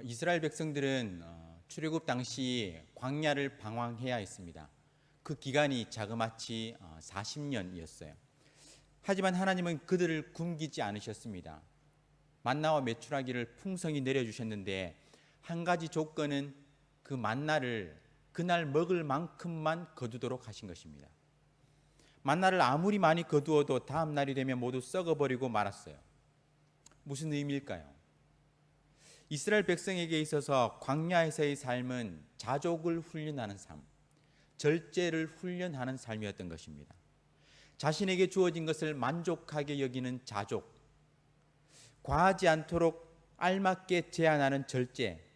이스라엘 백성들은 출애굽 당시 광야를 방황해야 했습니다. 그 기간이 자그마치 40년이었어요. 하지만 하나님은 그들을 굶기지 않으셨습니다. 만나와 메추라기를 풍성히 내려주셨는데 한 가지 조건은 그 만나를 그날 먹을 만큼만 거두도록 하신 것입니다. 만나를 아무리 많이 거두어도 다음 날이 되면 모두 썩어버리고 말았어요. 무슨 의미일까요? 이스라엘 백성에게 있어서 광야에서의 삶은 자족을 훈련하는 삶, 절제를 훈련하는 삶이었던 것입니다. 자신에게 주어진 것을 만족하게 여기는 자족, 과하지 않도록 알맞게 제한하는 절제,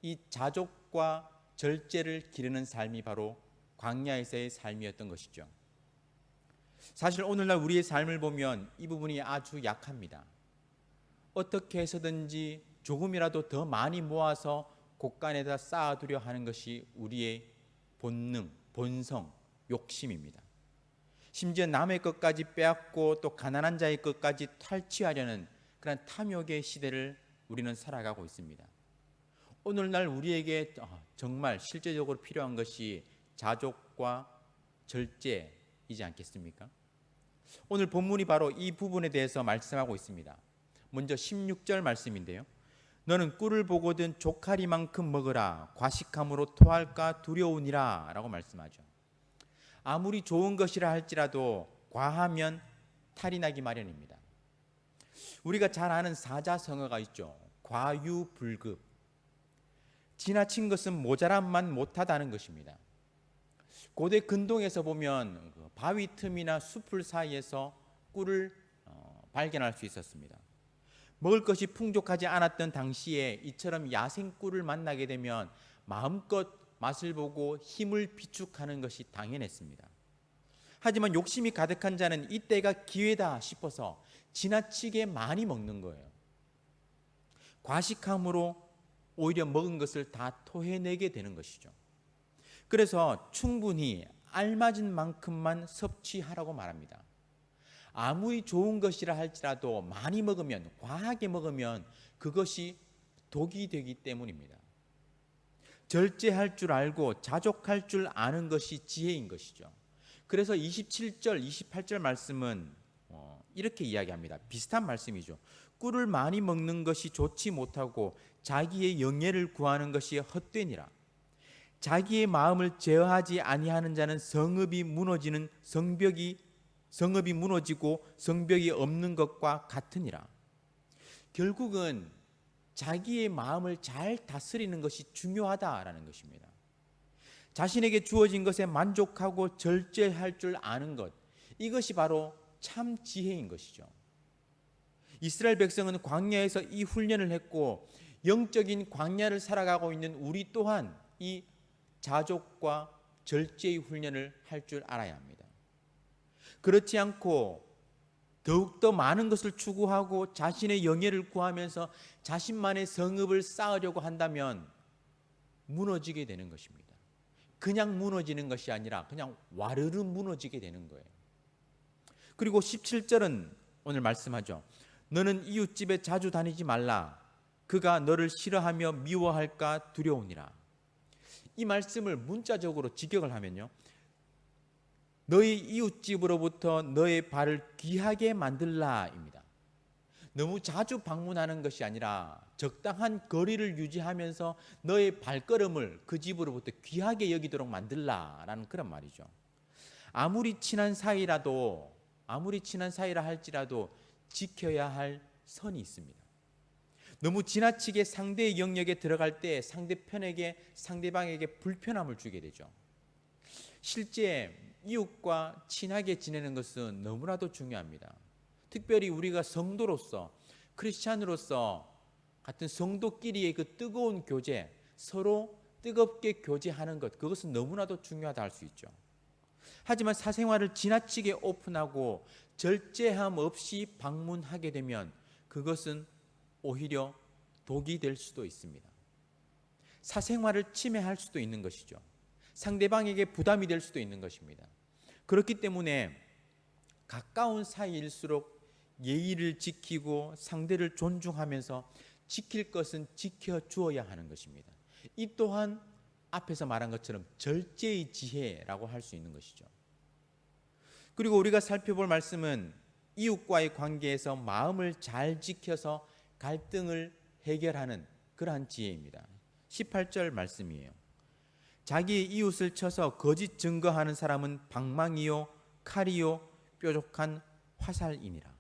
이 자족과 절제를 기르는 삶이 바로 광야에서의 삶이었던 것이죠. 사실 오늘날 우리의 삶을 보면 이 부분이 아주 약합니다. 어떻게 해서든지 조금이라도 더 많이 모아서 곳간에다 쌓아두려 하는 것이 우리의 본능, 본성, 욕심입니다. 심지어 남의 것까지 빼앗고 또 가난한 자의 것까지 탈취하려는 그런 탐욕의 시대를 우리는 살아가고 있습니다. 오늘날 우리에게 정말 실제적으로 필요한 것이 자족과 절제이지 않겠습니까? 오늘 본문이 바로 이 부분에 대해서 말씀하고 있습니다. 먼저 16절 말씀인데요. 너는 꿀을 보거든 조카리만큼 먹으라. 과식함으로 토할까 두려우니라 라고 말씀하죠. 아무리 좋은 것이라 할지라도 과하면 탈이 나기 마련입니다. 우리가 잘 아는 사자성어가 있죠. 과유불급. 지나친 것은 모자람만 못하다는 것입니다. 고대 근동에서 보면 바위 틈이나 숲을 사이에서 꿀을 발견할 수 있었습니다. 먹을 것이 풍족하지 않았던 당시에 이처럼 야생꿀을 만나게 되면 마음껏 맛을 보고 힘을 비축하는 것이 당연했습니다. 하지만 욕심이 가득한 자는 이때가 기회다 싶어서 지나치게 많이 먹는 거예요. 과식함으로 오히려 먹은 것을 다 토해내게 되는 것이죠. 그래서 충분히 알맞은 만큼만 섭취하라고 말합니다. 아무리 좋은 것이라 할지라도 많이 먹으면, 과하게 먹으면 그것이 독이 되기 때문입니다. 절제할 줄 알고 자족할 줄 아는 것이 지혜인 것이죠. 그래서 27절, 28절 말씀은 이렇게 이야기합니다. 비슷한 말씀이죠. 꿀을 많이 먹는 것이 좋지 못하고 자기의 영예를 구하는 것이 헛되니라. 자기의 마음을 제어하지 아니하는 자는 성읍이 무너지고 성벽이 없는 것과 같으니라. 결국은 자기의 마음을 잘 다스리는 것이 중요하다라는 것입니다. 자신에게 주어진 것에 만족하고 절제할 줄 아는 것, 이것이 바로 참 지혜인 것이죠. 이스라엘 백성은 광야에서 이 훈련을 했고 영적인 광야를 살아가고 있는 우리 또한 이 자족과 절제의 훈련을 할 줄 알아야 합니다. 그렇지 않고 더욱더 많은 것을 추구하고 자신의 영예를 구하면서 자신만의 성읍을 쌓으려고 한다면 무너지게 되는 것입니다. 그냥 무너지는 것이 아니라 그냥 와르르 무너지게 되는 거예요. 그리고 17절은 오늘 말씀하죠. 너는 이웃집에 자주 다니지 말라. 그가 너를 싫어하며 미워할까 두려우니라. 이 말씀을 문자적으로 직역을 하면요. 너희 이웃집으로부터 너의 발을 귀하게 만들라입니다. 너무 자주 방문하는 것이 아니라 적당한 거리를 유지하면서 너의 발걸음을 그 집으로부터 귀하게 여기도록 만들라라는 그런 말이죠. 아무리 친한 사이라 할지라도 지켜야 할 선이 있습니다. 너무 지나치게 상대의 영역에 들어갈 때 상대방에게 불편함을 주게 되죠. 실제 이웃과 친하게 지내는 것은 너무나도 중요합니다. 특별히 우리가 성도로서, 크리스찬으로서 같은 성도끼리의 그 뜨거운 교제, 서로 뜨겁게 교제하는 것, 그것은 너무나도 중요하다 할 수 있죠. 하지만 사생활을 지나치게 오픈하고 절제함 없이 방문하게 되면 그것은 오히려 독이 될 수도 있습니다. 사생활을 침해할 수도 있는 것이죠. 상대방에게 부담이 될 수도 있는 것입니다. 그렇기 때문에 가까운 사이일수록 예의를 지키고 상대를 존중하면서 지킬 것은 지켜주어야 하는 것입니다. 이 또한 앞에서 말한 것처럼 절제의 지혜라고 할 수 있는 것이죠. 그리고 우리가 살펴볼 말씀은 이웃과의 관계에서 마음을 잘 지켜서 갈등을 해결하는 그러한 지혜입니다. 18절 말씀이에요. 자기의 이웃을 쳐서 거짓 증거하는 사람은 방망이요 칼이요 뾰족한 화살이니라.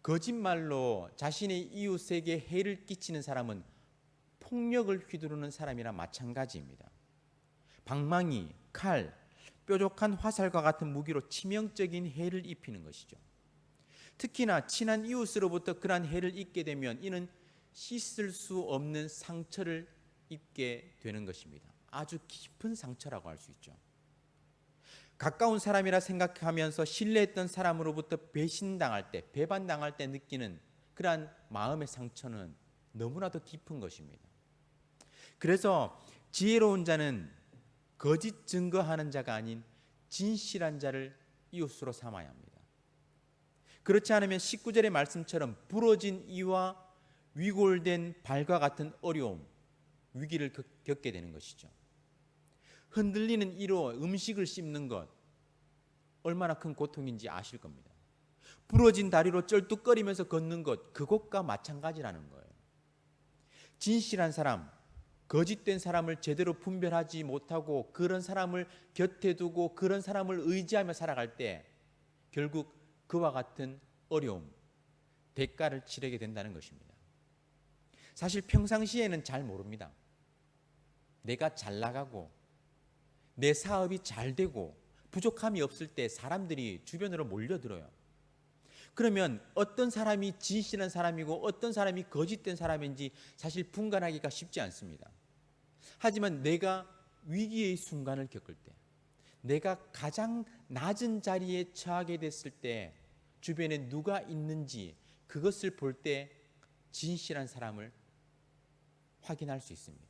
거짓말로 자신의 이웃에게 해를 끼치는 사람은 폭력을 휘두르는 사람이나 마찬가지입니다. 방망이, 칼, 뾰족한 화살과 같은 무기로 치명적인 해를 입히는 것이죠. 특히나 친한 이웃으로부터 그러한 해를 입게 되면 이는 씻을 수 없는 상처를 입게 되는 것입니다. 아주 깊은 상처라고 할 수 있죠. 가까운 사람이라 생각하면서 신뢰했던 사람으로부터 배신당할 때, 배반당할 때 느끼는 그러한 마음의 상처는 너무나도 깊은 것입니다. 그래서 지혜로운 자는 거짓 증거하는 자가 아닌 진실한 자를 이웃으로 삼아야 합니다. 그렇지 않으면 19절의 말씀처럼 부러진 이와 위골된 발과 같은 어려움, 위기를 겪게 되는 것이죠. 흔들리는 이로 음식을 씹는 것, 얼마나 큰 고통인지 아실 겁니다. 부러진 다리로 쩔뚝거리면서 걷는 것, 그것과 마찬가지라는 거예요. 진실한 사람, 거짓된 사람을 제대로 분별하지 못하고 그런 사람을 곁에 두고 그런 사람을 의지하며 살아갈 때 결국 그와 같은 어려움, 대가를 치르게 된다는 것입니다. 사실 평상시에는 잘 모릅니다. 내가 잘 나가고 내 사업이 잘 되고 부족함이 없을 때 사람들이 주변으로 몰려들어요. 그러면 어떤 사람이 진실한 사람이고 어떤 사람이 거짓된 사람인지 사실 분간하기가 쉽지 않습니다. 하지만 내가 위기의 순간을 겪을 때, 내가 가장 낮은 자리에 처하게 됐을 때 주변에 누가 있는지 그것을 볼 때 진실한 사람을 확인할 수 있습니다.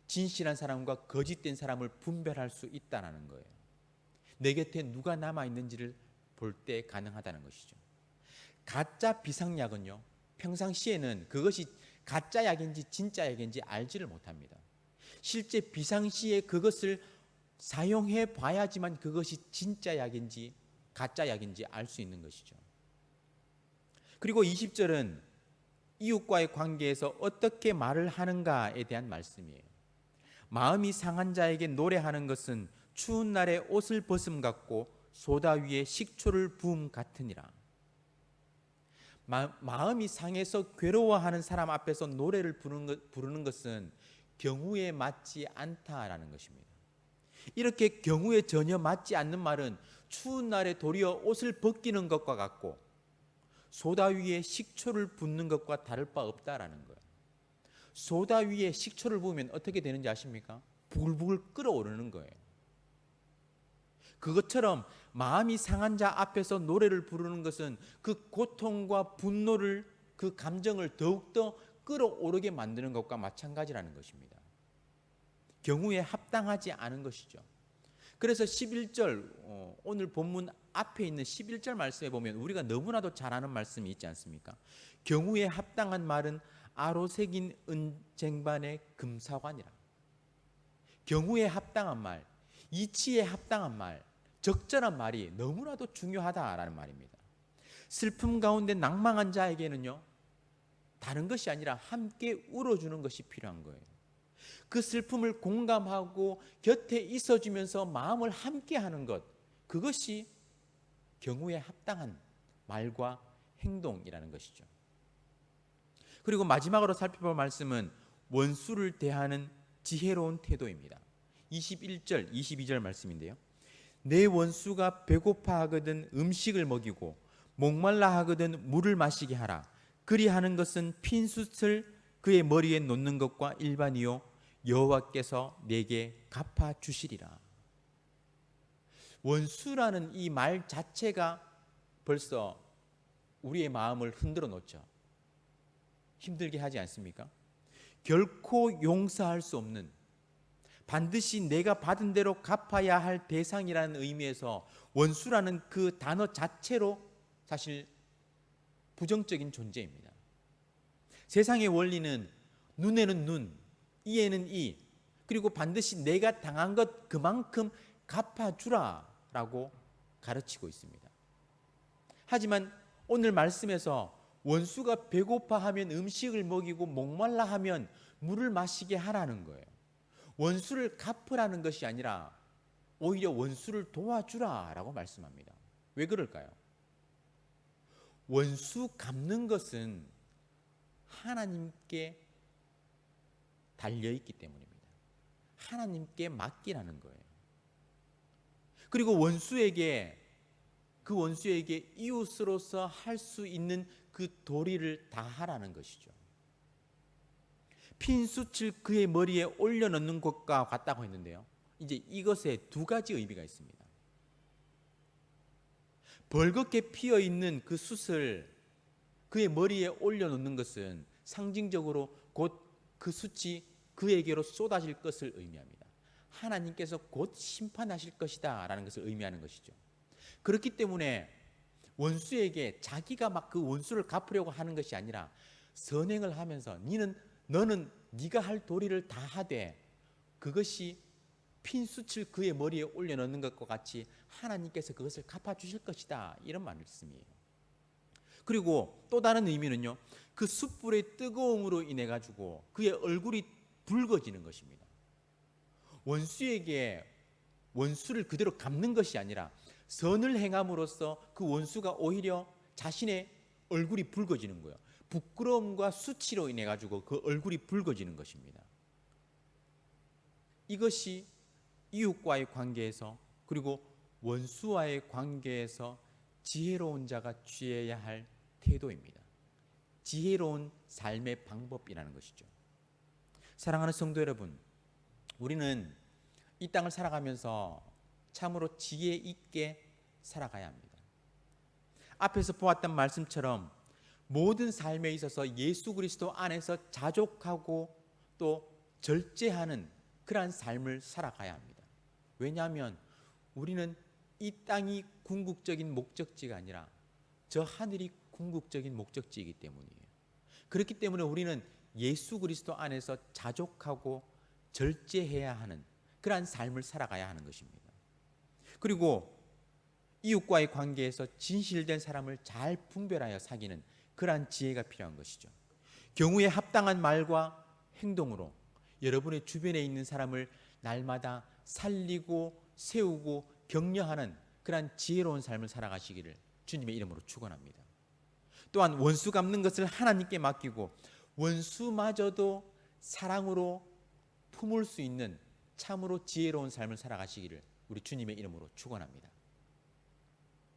진실한 사람과 거짓된 사람을 분별할 수 있다는 거예요. 내 곁에 누가 남아 있는지를 볼 때 가능하다는 것이죠. 가짜 비상약은요, 평상시에는 그것이 가짜 약인지 진짜 약인지 알지를 못합니다. 실제 비상시에 그것을 사용해 봐야지만 그것이 진짜 약인지 가짜 약인지 알 수 있는 것이죠. 그리고 20절은 이웃과의 관계에서 어떻게 말을 하는가에 대한 말씀이에요. 마음이 상한 자에게 노래하는 것은 추운 날에 옷을 벗음 같고 소다 위에 식초를 부음 같으니라. 마음이 상해서 괴로워하는 사람 앞에서 노래를 부르는 것은 경우에 맞지 않다라는 것입니다. 이렇게 경우에 전혀 맞지 않는 말은 추운 날에 도리어 옷을 벗기는 것과 같고 소다 위에 식초를 붓는 것과 다를 바 없다라는 거예요. 소다 위에 식초를 부으면 어떻게 되는지 아십니까? 부글부글 끓어오르는 거예요. 그것처럼 마음이 상한 자 앞에서 노래를 부르는 것은 그 고통과 분노를, 그 감정을 더욱더 끓어오르게 만드는 것과 마찬가지라는 것입니다. 경우에 합당하지 않은 것이죠. 그래서 11절, 오늘 본문 앞에 있는 11절 말씀에 보면 우리가 너무나도 잘 아는 말씀이 있지 않습니까? 경우에 합당한 말은 아로새긴 은쟁반의 금사관이라. 경우에 합당한 말, 이치에 합당한 말, 적절한 말이 너무나도 중요하다라는 말입니다. 슬픔 가운데 낭망한 자에게는요, 다른 것이 아니라 함께 울어주는 것이 필요한 거예요. 그 슬픔을 공감하고 곁에 있어주면서 마음을 함께 하는 것, 그것이 경우에 합당한 말과 행동이라는 것이죠. 그리고 마지막으로 살펴볼 말씀은 원수를 대하는 지혜로운 태도입니다. 21절, 22절 말씀인데요. 내 원수가 배고파 하거든 음식을 먹이고 목말라 하거든 물을 마시게 하라. 그리하는 것은 핀숯을 그의 머리에 놓는 것과 일반이요 여호와께서 내게 갚아 주시리라. 원수라는 이 말 자체가 벌써 우리의 마음을 흔들어 놓죠. 힘들게 하지 않습니까? 결코 용서할 수 없는, 반드시 내가 받은 대로 갚아야 할 대상이라는 의미에서 원수라는 그 단어 자체로 사실 부정적인 존재입니다. 세상의 원리는 눈에는 눈, 이에는 이, 그리고 반드시 내가 당한 것 그만큼 갚아주라라고 가르치고 있습니다. 하지만 오늘 말씀에서 원수가 배고파하면 음식을 먹이고 목말라 하면 물을 마시게 하라는 거예요. 원수를 갚으라는 것이 아니라 오히려 원수를 도와주라라고 말씀합니다. 왜 그럴까요? 원수 갚는 것은 하나님께 달려있기 때문입니다. 하나님께 맡기라는 거예요. 그리고 그 원수에게 이웃으로서 할 수 있는 그 도리를 다 하라는 것이죠. 핀수칠 그의 머리에 올려놓는 것과 같다고 했는데요. 이제 이것에 두 가지 의미가 있습니다. 벌겋게 피어있는 그 숯을 그의 머리에 올려놓는 것은 상징적으로 곧 그 숯이 그에게로 쏟아질 것을 의미합니다. 하나님께서 곧 심판하실 것이다 라는 것을 의미하는 것이죠. 그렇기 때문에 원수에게 자기가 막 그 원수를 갚으려고 하는 것이 아니라 선행을 하면서 너는 네가 할 도리를 다 하되 그것이 핀수칠 그의 머리에 올려놓는 것과 같이 하나님께서 그것을 갚아주실 것이다, 이런 말씀이에요. 그리고 또 다른 의미는요, 그 숯불의 뜨거움으로 인해 가지고 그의 얼굴이 붉어지는 것입니다. 원수에게 원수를 그대로 갚는 것이 아니라 선을 행함으로써 그 원수가 오히려 자신의 얼굴이 붉어지는 거예요. 부끄러움과 수치로 인해 가지고 그 얼굴이 붉어지는 것입니다. 이것이 이웃과의 관계에서, 그리고 원수와의 관계에서 지혜로운 자가 취해야 할 태도입니다. 지혜로운 삶의 방법이라는 것이죠. 사랑하는 성도 여러분, 우리는 이 땅을 살아가면서 참으로 지혜 있게 살아가야 합니다. 앞에서 보았던 말씀처럼 모든 삶에 있어서 예수 그리스도 안에서 자족하고 또 절제하는 그러한 삶을 살아가야 합니다. 왜냐하면 우리는 이 땅이 궁극적인 목적지가 아니라 저 하늘이 궁극적인 목적지이기 때문이에요. 그렇기 때문에 우리는 예수 그리스도 안에서 자족하고 절제해야 하는 그러한 삶을 살아가야 하는 것입니다. 그리고 이웃과의 관계에서 진실된 사람을 잘 분별하여 사귀는 그러한 지혜가 필요한 것이죠. 경우에 합당한 말과 행동으로 여러분의 주변에 있는 사람을 날마다 살리고 세우고 격려하는 그러한 지혜로운 삶을 살아가시기를 주님의 이름으로 축원합니다. 또한 원수 갚는 것을 하나님께 맡기고 원수마저도 사랑으로 품을 수 있는 참으로 지혜로운 삶을 살아가시기를 우리 주님의 이름으로 축원합니다.